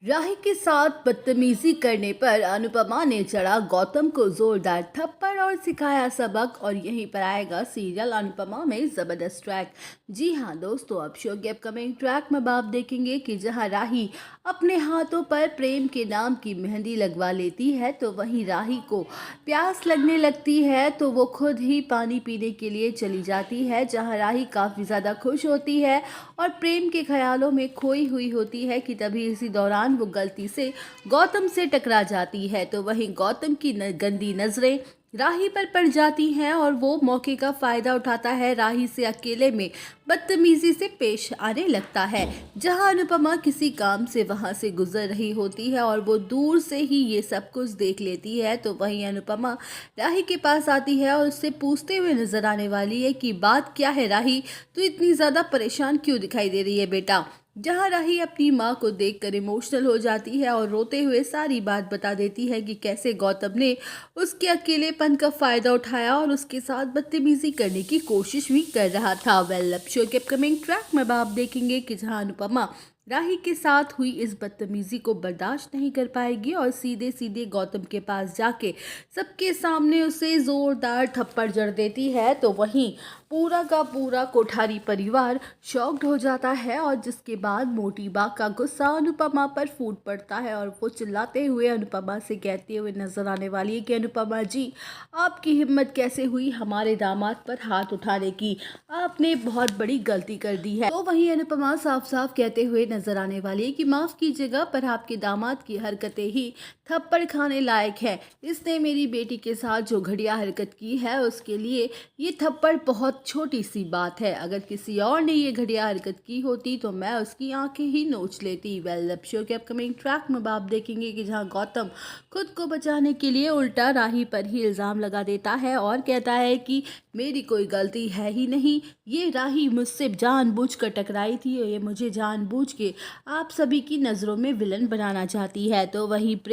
राही के साथ बदतमीजी करने पर अनुपमा ने चढ़ा गौतम को जोरदार थप्पड़ और सिखाया सबक। और यहीं पर आएगा सीरियल अनुपमा में जबरदस्त ट्रैक। जी हाँ दोस्तों, अब शो के अपकमिंग ट्रैक में आप देखेंगे कि जहां राही अपने हाथों पर प्रेम के नाम की मेहंदी लगवा लेती है, तो वहीं राही को प्यास लगने लगती है तो वो खुद ही पानी पीने के लिए चली जाती है। जहां राही काफ़ी ज़्यादा खुश होती है और प्रेम के ख्यालों में खोई हुई होती है कि तभी इसी दौरान वो गलती से गौतम से टकरा जाती है। तो वहीं गौतम की गंदी नजरें राही पर पड़ जाती हैं और वो मौके का फायदा उठाता है, राही से अकेले में बदतमीजी से पेश आने लगता है। जहां अनुपमा किसी काम से वहां से गुजर रही होती है और वो दूर से ही ये सब कुछ देख लेती है, तो वहीं अनुपमा राही के पास आती है और उससे पूछते हुए नजर आने वाली है कि बात क्या है राही, तो इतनी ज्यादा परेशान क्यों दिखाई दे रही है बेटा। जहां राही अपनी माँ को देखकर इमोशनल हो जाती है और रोते हुए सारी बात बता देती है कि कैसे गौतम ने उसके अकेलेपन का फायदा उठाया और उसके साथ बदतमीजी करने की कोशिश भी कर रहा था। वेल, अब शो के अपकमिंग ट्रैक में आप देखेंगे कि जहां अनुपमा राही के साथ हुई इस बदतमीजी को बर्दाश्त नहीं कर पाएगी और सीधे सीधे गौतम के पास जाके सबके सामने उसे जोरदार थप्पड़ जड़ देती है। तो वहीं पूरा का पूरा कोठारी परिवार शॉक्ड हो जाता है और जिसके बाद मोटी बा का गुस्सा अनुपमा पर फूट पड़ता है और वो चिल्लाते हुए अनुपमा से कहते हुए नजर आने वाली है कि अनुपमा जी, आपकी हिम्मत कैसे हुई हमारे दामाद पर हाथ उठाने की, आपने बहुत बड़ी गलती कर दी है। तो वहीं अनुपमा साफ साफ कहते हुए नजर आने वाली है कि माफ कीजिएगा, पर आपके दामाद की हरकतें ही थप्पड़ खाने लायक है। इसने मेरी बेटी के साथ जो घटिया हरकत की है उसके लिए ये थप्पड़ बहुत छोटी सी बात है। अगर किसी और ने ये घटिया हरकत की होती तो मैं उसकी आंखें ही नोच लेती। वेल, अब शो के अपकमिंग ट्रैक में आप देखेंगे कि जहां गौतम खुद को बचाने के लिए उल्टा राही पर ही इल्ज़ाम लगा देता है और कहता है कि मेरी कोई गलती है ही नहीं, ये राही मुझसे जानबूझ कर टकराई थी और ये मुझे जानबूझ के आप सभी की नज़रों में विलन बनाना चाहती है। तो वहीं प्रेम